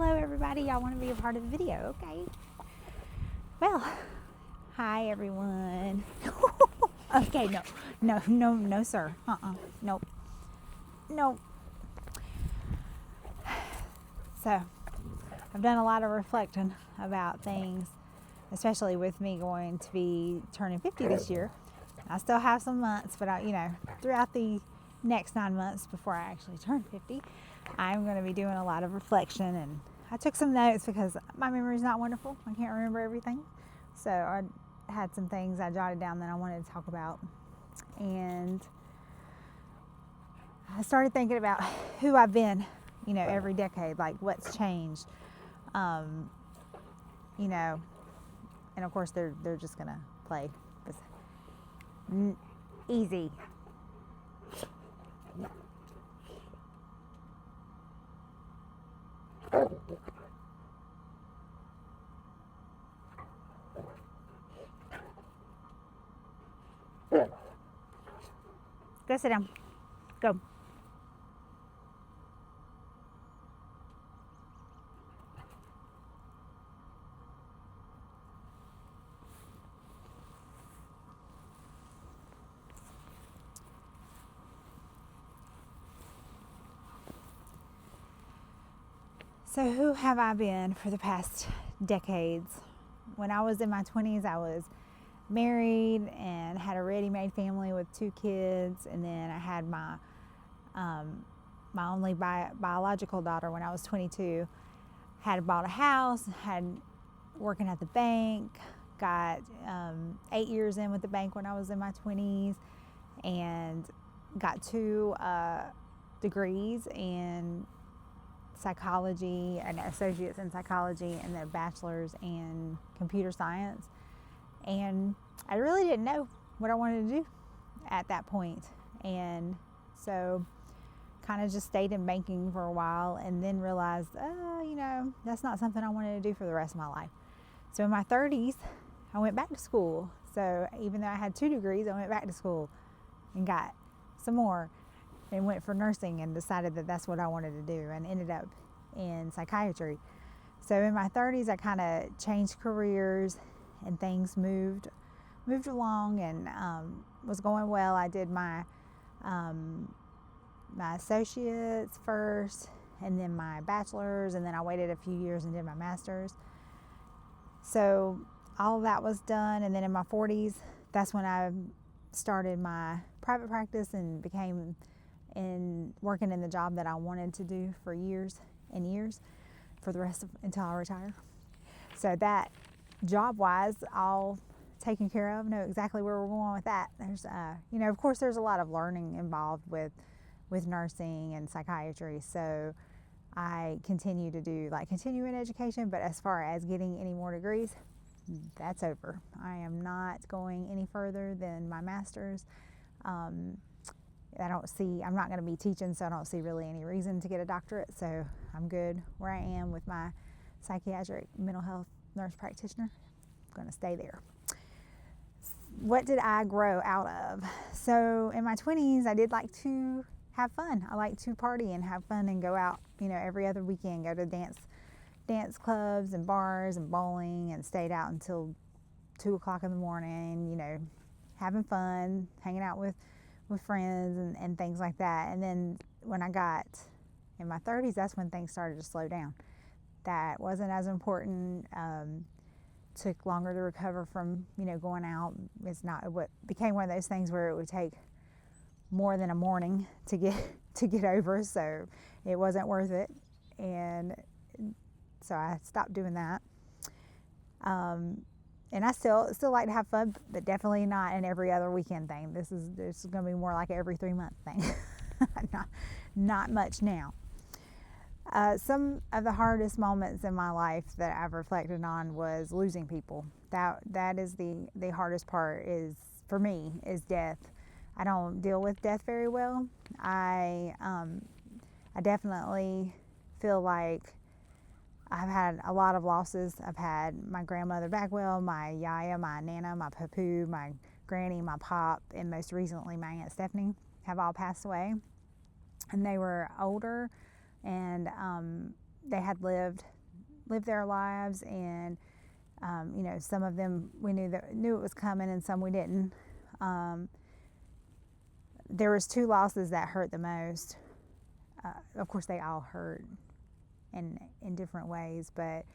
Hello everybody, y'all want to be a part of the video, okay? Well, hi everyone. Okay, no sir, nope. So, I've done a lot of reflecting about things, especially with me going to be turning 50 this year. I still have some months, but throughout the next 9 months before I actually turn 50, I'm going to be doing a lot of reflection, and I took some notes because my memory's not wonderful. I can't remember everything. So I had some things I jotted down that I wanted to talk about. And I started thinking about who I've been, every decade, like what's changed. And of course they're just going to play this easy. Go sit down. Go. So who have I been for the past decades? When I was in my 20s, I was married and had a ready-made family with 2 kids, and then I had my only biological daughter when I was 22. Had bought a house, had working at the bank, got 8 years in with the bank when I was in my 20s, and got 2 degrees in psychology, an associate's in psychology, and a bachelor's in computer science. And I really didn't know what I wanted to do at that point. And so kind of just stayed in banking for a while, and then realized, that's not something I wanted to do for the rest of my life. So in my 30s, I went back to school. So even though I had 2 degrees, I went back to school and got some more, and went for nursing, and decided that that's what I wanted to do, and ended up in psychiatry. So in my 30s, I kind of changed careers, and things moved along, and was going well. I did my associates first, and then my bachelor's, and then I waited a few years and did my master's. So all of that was done, and then in my 40s, that's when I started my private practice and became working in the job that I wanted to do for years and years, for the rest of until I retire. So that job-wise, all taken care of. Know exactly where we're going with that. There's, of course, there's a lot of learning involved with nursing and psychiatry. So I continue to do continuing education, but as far as getting any more degrees, that's over. I am not going any further than my master's. I'm not going to be teaching, so I don't see really any reason to get a doctorate. So I'm good where I am with my psychiatric mental health nurse practitioner. I'm going to stay there. What did I grow out of? So in my 20s, I did like to have fun. I like to party and have fun and go out, every other weekend, go to dance clubs and bars and bowling, and stayed out until 2 o'clock in the morning, having fun, hanging out with friends and things like that. And then when I got in my 30s, that's when things started to slow down. That wasn't as important. Took longer to recover from, going out. It's not what became one of those things where it would take more than a morning to get over, so it wasn't worth it. And so I stopped doing that. And I still like to have fun, but definitely not an every other weekend thing. This is going to be more like an every 3 month thing. not much now. Some of the hardest moments in my life that I've reflected on was losing people. That is the hardest part, is for me, is death. I don't deal with death very well. I definitely feel like I've had a lot of losses. I've had my grandmother Bagwell, my yaya, my nana, my papu, my granny, my pop, and most recently my Aunt Stephanie have all passed away. And they were older, and they had lived their lives, and some of them we knew it was coming, and some we didn't. There was 2 losses that hurt the most. Of course, they all hurt in different ways, but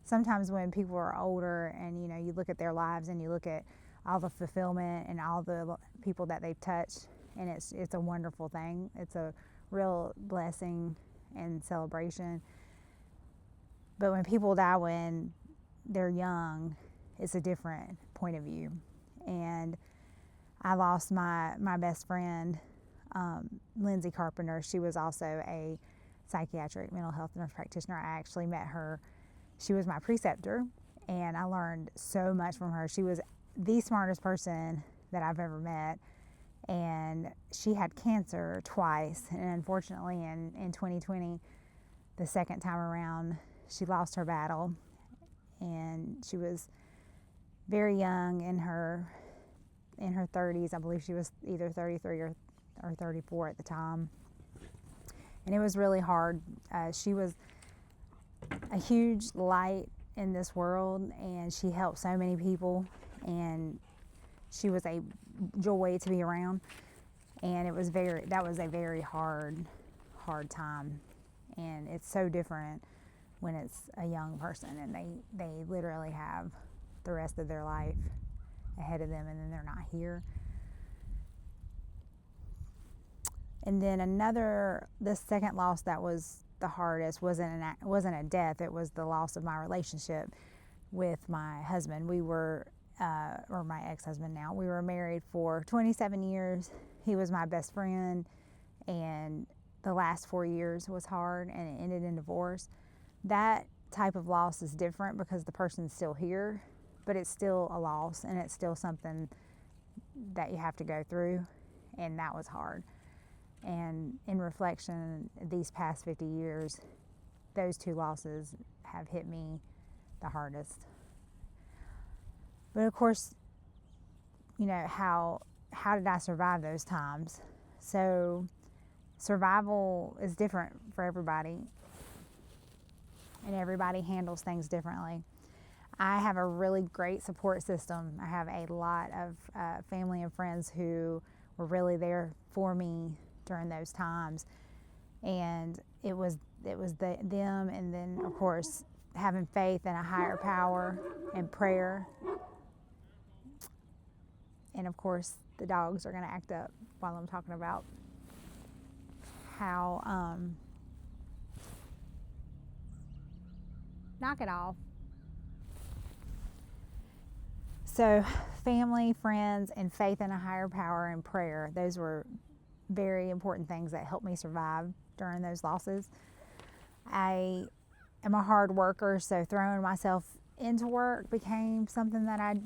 sometimes when people are older and you look at their lives and you look at all the fulfillment and all the people that they've touched, and it's a wonderful thing. It's a real blessing and celebration. But when people die when they're young, it's a different point of view. And I lost my best friend, Lindsay Carpenter. She was also a psychiatric mental health nurse practitioner. I actually met her. She was my preceptor, and I learned so much from her. She was the smartest person that I've ever met, and she had cancer twice, and unfortunately in 2020, the second time around, she lost her battle, and she was very young, in her 30s. I believe she was either 33 or 34 at the time, and it was really hard. She was a huge light in this world, and she helped so many people, and she was a joy to be around. And that was a very hard time, and it's so different when it's a young person and they literally have the rest of their life ahead of them, and then they're not here. And then the second loss that was the hardest wasn't a death. It was the loss of my relationship with my husband. We were, or my ex-husband now, we were married for 27 years. He was my best friend, and the last 4 years was hard, and it ended in divorce. That type of loss is different because the person's still here, but it's still a loss, and it's still something that you have to go through, and that was hard. And in reflection, these past 50 years, those 2 losses have hit me the hardest. But of course, how did I survive those times? So survival is different for everybody, and everybody handles things differently. I have a really great support system. I have a lot of family and friends who were really there for me during those times, and it was them, and then of course having faith in a higher power and prayer. And of course the dogs are going to act up while I'm talking about how knock it off. So family, friends, and faith in a higher power and prayer, those were very important things that helped me survive during those losses. I am a hard worker, so throwing myself into work became something that I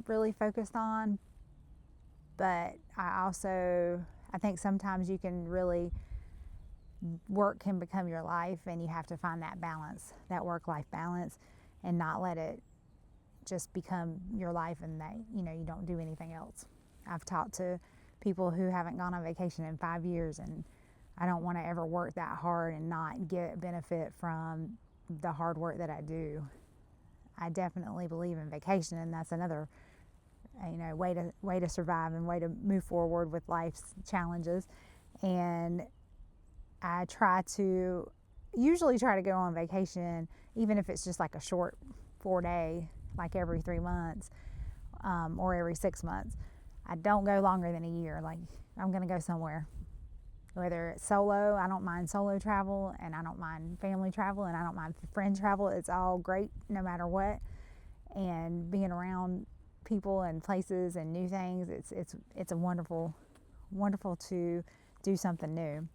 really focused on. But I think sometimes work can become your life, and you have to find that balance, that work-life balance, and not let it just become your life and that you don't do anything else. I've talked to people who haven't gone on vacation in 5 years, and I don't want to ever work that hard and not get benefit from the hard work that I do. I definitely believe in vacation, and that's another way to survive and way to move forward with life's challenges. And I usually try to go on vacation, even if it's just like a short 4-day, like every 3 months, or every 6 months. I don't go longer than a year. Like, I'm going to go somewhere. Whether it's solo, I don't mind solo travel, and I don't mind family travel, and I don't mind friend travel. It's all great no matter what. And being around people and places and new things, it's a wonderful to do something new.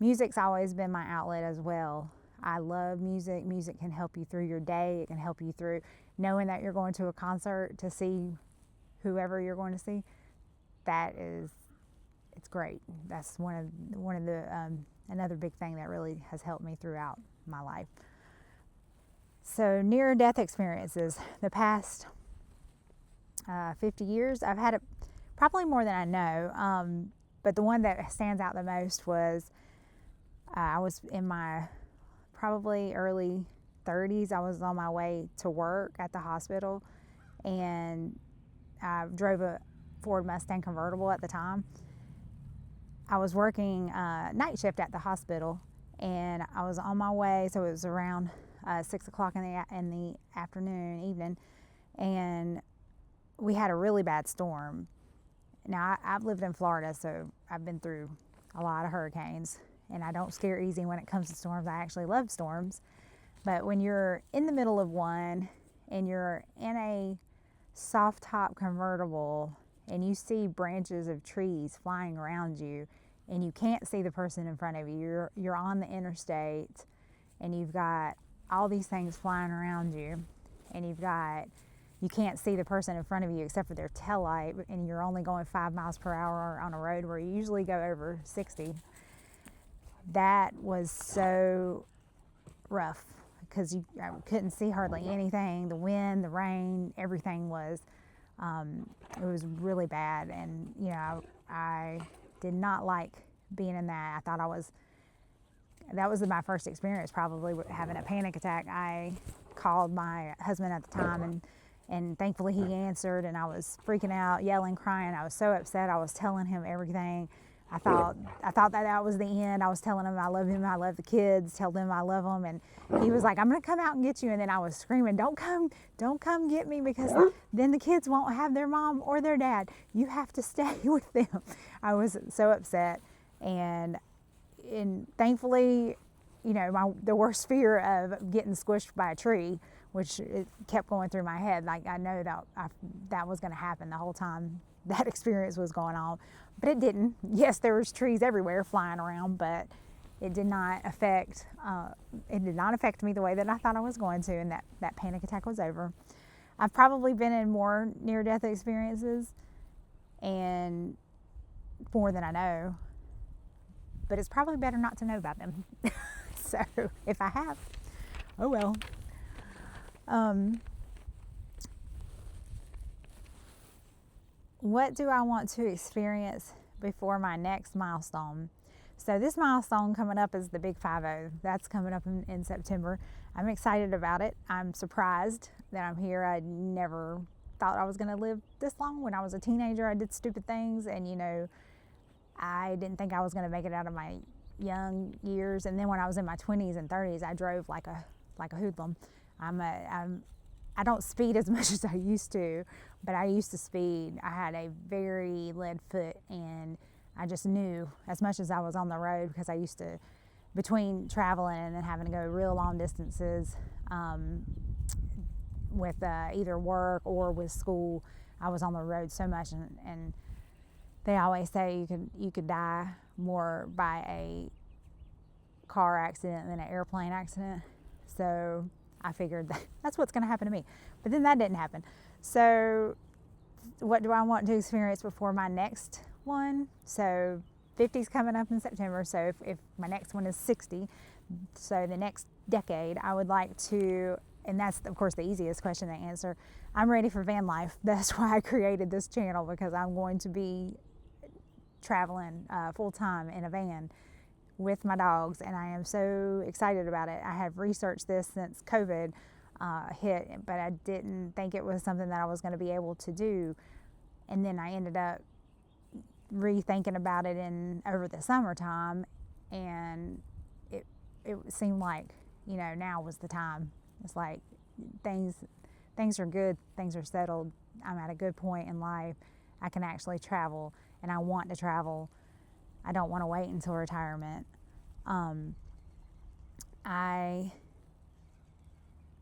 Music's always been my outlet as well. I love music. Music can help you through your day. It can help you through knowing that you're going to a concert to see whoever you're going to see. It's great. That's one of the another big thing that really has helped me throughout my life. So near-death experiences. The past 50 years, I've had it probably more than I know. But the one that stands out the most was I was in my probably early 30s. I was on my way to work at the hospital, and I drove a Ford Mustang convertible at the time. I was working night shift at the hospital, and I was on my way, so it was around 6 o'clock in the afternoon, evening, and we had a really bad storm. Now, I've lived in Florida, so I've been through a lot of hurricanes, and I don't scare easy when it comes to storms. I actually love storms. But when you're in the middle of one and you're in a soft top convertible and you see branches of trees flying around you and you can't see the person in front of you, you're on the interstate and you've got all these things flying around you, and you can't see the person in front of you except for their taillight, and you're only going 5 miles per hour on a road where you usually go over 60. That was so rough because I couldn't see hardly anything. The wind, the rain, everything was, it was really bad. And, I did not like being in that. I thought that was my first experience probably having a panic attack. I called my husband at the time, and thankfully he answered, and I was freaking out, yelling, crying. I was so upset. I was telling him everything. I thought that was the end. I was telling him, I love the kids, tell them I love them. And he was like, I'm going to come out and get you. And then I was screaming, don't come get me, because then the kids won't have their mom or their dad. You have to stay with them. I was so upset. And thankfully, the worst fear of getting squished by a tree, which it kept going through my head. Like, I know that was going to happen the whole time that experience was going on, but it didn't. Yes, there was trees everywhere flying around, but it did not affect me the way that I thought I was going to, and that panic attack was over. I've probably been in more near-death experiences, and more than I know, but it's probably better not to know about them. So if I have, oh well. What do I want to experience before my next milestone? So this milestone coming up is the Big 5-0. That's coming up in September. I'm excited about it. I'm surprised that I'm here. I never thought I was going to live this long. When I was a teenager, I did stupid things, and I didn't think I was going to make it out of my young years. And then when I was in my 20s and 30s, I drove like a hoodlum. I don't speed as much as I used to, but I used to speed. I had a very lead foot, and I just knew as much as I was on the road, because I used to, between traveling and then having to go real long distances with either work or with school, I was on the road so much, and they always say you could die more by a car accident than an airplane accident. So I figured that's what's going to happen to me. But then that didn't happen. So what do I want to experience before my next one? So 50's coming up in September. So if my next one is 60, so the next decade, I would like to, and that's of course the easiest question to answer, I'm ready for van life. That's why I created this channel, because I'm going to be traveling full time in a van with my dogs, and I am so excited about it. I have researched this since COVID hit, but I didn't think it was something that I was going to be able to do. And then I ended up rethinking about it over the summertime, and it seemed like now was the time. It's like things are good, things are settled. I'm at a good point in life. I can actually travel, and I want to travel. I don't want to wait until retirement. I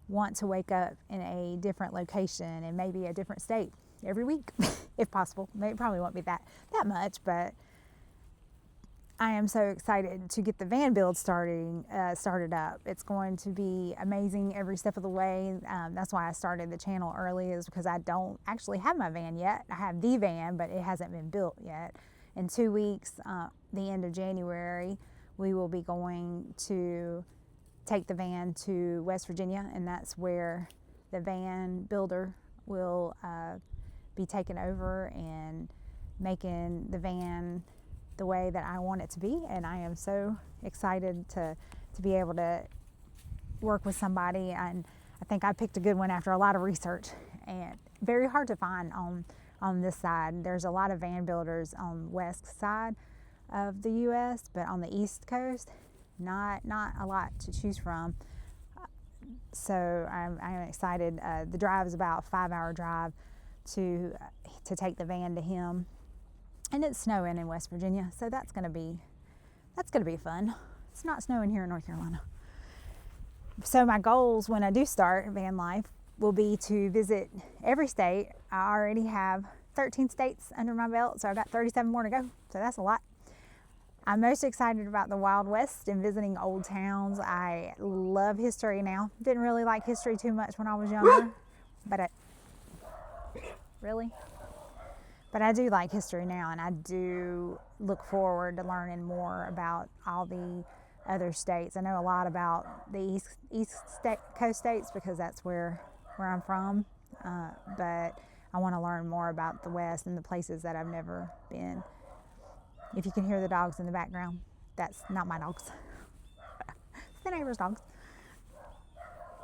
want to wake up in a different location and maybe a different state every week, if possible. It probably won't be that much, but I am so excited to get the van build started up. It's going to be amazing every step of the way. That's why I started the channel early, is because I don't actually have my van yet. I have the van, but it hasn't been built yet. In 2 weeks, the end of January, we will be going to take the van to West Virginia, and that's where the van builder will be taking over and making the van the way that I want it to be. And I am so excited to be able to work with somebody, and I think I picked a good one after a lot of research, and very hard to find on this side. There's a lot of van builders on the west side of the U.S., but on the east coast, not a lot to choose from. So I'm excited. The drive is about a 5-hour drive to take the van to him, and it's snowing in West Virginia, so that's gonna be fun. It's not snowing here in North Carolina. So my goals when I do start van life will be to visit every state. I already have 13 states under my belt, so I've got 37 more to go, so that's a lot. I'm most excited about the Wild West and visiting old towns. I love history now. Didn't really like history too much when I was younger, but I do like history now, and I do look forward to learning more about all the other states. I know a lot about the east coast states because that's where I'm from, but I want to learn more about the West and the places that I've never been. If you can hear the dogs in the background, that's not my dogs. It's the neighbor's dogs.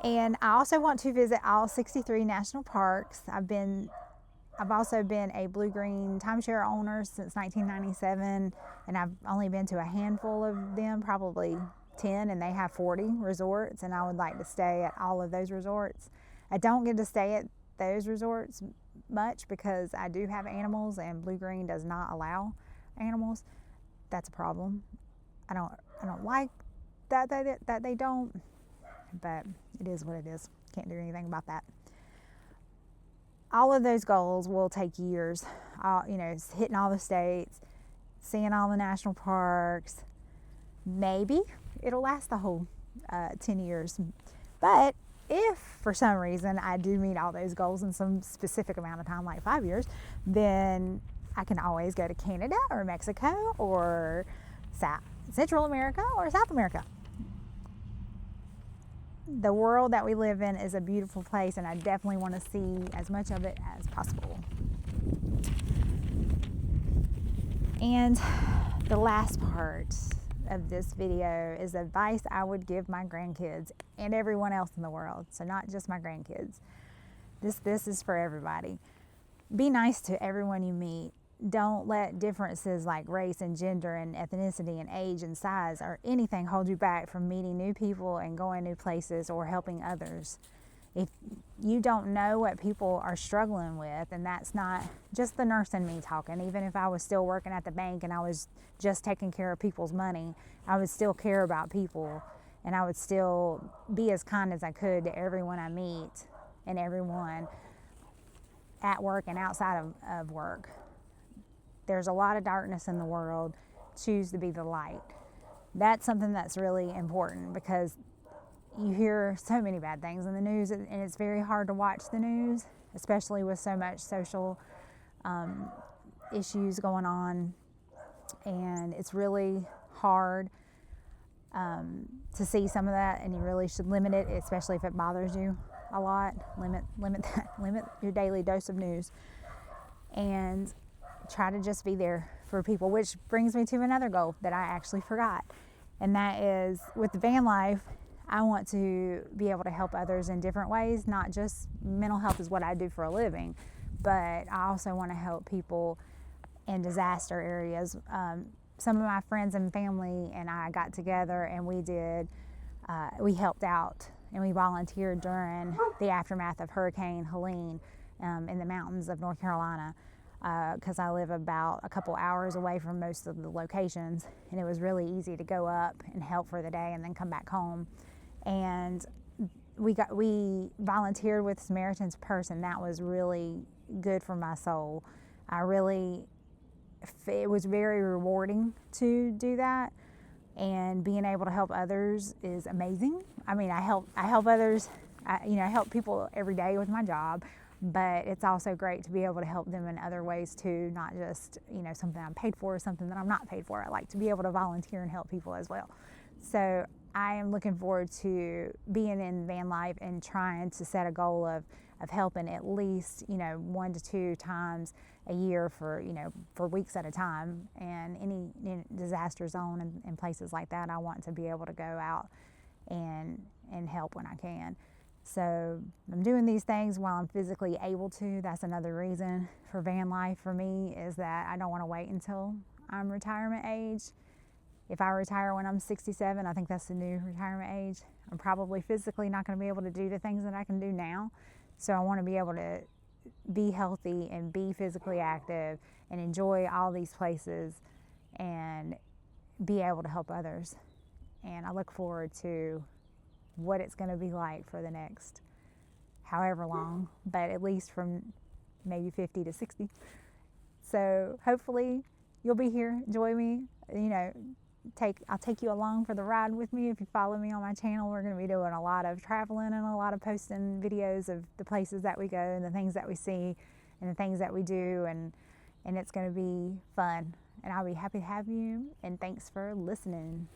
And I also want to visit all 63 national parks. I've also been a blue-green timeshare owner since 1997, and I've only been to a handful of them, probably 10, and they have 40 resorts, and I would like to stay at all of those resorts. I don't get to stay at those resorts much because I do have animals, and blue-green does not allow animals. That's a problem. I don't like that they don't, but it is what it is. Can't do anything about that. All of those goals will take years. Hitting all the states, seeing all the national parks. Maybe it'll last the whole 10 years. But if for some reason I do meet all those goals in some specific amount of time, like 5 years, then I can always go to Canada or Mexico or Central America or South America. The world that we live in is a beautiful place, and I definitely want to see as much of it as possible. And the last part of this video is advice I would give my grandkids and everyone else in the world. So not just my grandkids. This is for everybody. Be nice to everyone you meet. Don't let differences like race and gender and ethnicity and age and size or anything hold you back from meeting new people and going new places or helping others. If you don't know what people are struggling with, and that's not just the nurse in me talking, even if I was still working at the bank and I was just taking care of people's money, I would still care about people, and I would still be as kind as I could to everyone I meet and everyone at work and outside of work. There's a lot of darkness in the world. Choose to be the light. That's something that's really important because you hear so many bad things in the news, and it's very hard to watch the news, especially with so much social issues going on. And it's really hard to see some of that, and you really should limit it, especially if it bothers you a lot. Limit your daily dose of news. And try to just be there for people, which brings me to another goal that I actually forgot. And that is, with the van life, I want to be able to help others in different ways. Not just mental health is what I do for a living, but I also want to help people in disaster areas. Some of my friends and family and I got together and we helped out and we volunteered during the aftermath of Hurricane Helene in the mountains of North Carolina. Because I live about a couple hours away from most of the locations, and it was really easy to go up and help for the day and then come back home. And we volunteered with Samaritan's Purse, and that was really good for my soul. It was very rewarding to do that, and being able to help others is amazing. I mean, I help others. I help people every day with my job. But it's also great to be able to help them in other ways too, not just, something I'm paid for or something that I'm not paid for. I like to be able to volunteer and help people as well. So I am looking forward to being in van life and trying to set a goal of helping at least, 1 to 2 times a year for weeks at a time. And any disaster zone and places like that, I want to be able to go out and and help when I can. So I'm doing these things while I'm physically able to. That's another reason for van life for me, is that I don't want to wait until I'm retirement age. If I retire when I'm 67, I think that's the new retirement age. I'm probably physically not going to be able to do the things that I can do now. So I want to be able to be healthy and be physically active and enjoy all these places and be able to help others. And I look forward to what it's going to be like for the next however long, but at least from maybe 50 to 60. So hopefully you'll be here, enjoy me, I'll take you along for the ride with me. If you follow me on my channel, we're going to be doing a lot of traveling and a lot of posting videos of the places that we go and the things that we see and the things that we do, and it's going to be fun. And I'll be happy to have you, and thanks for listening.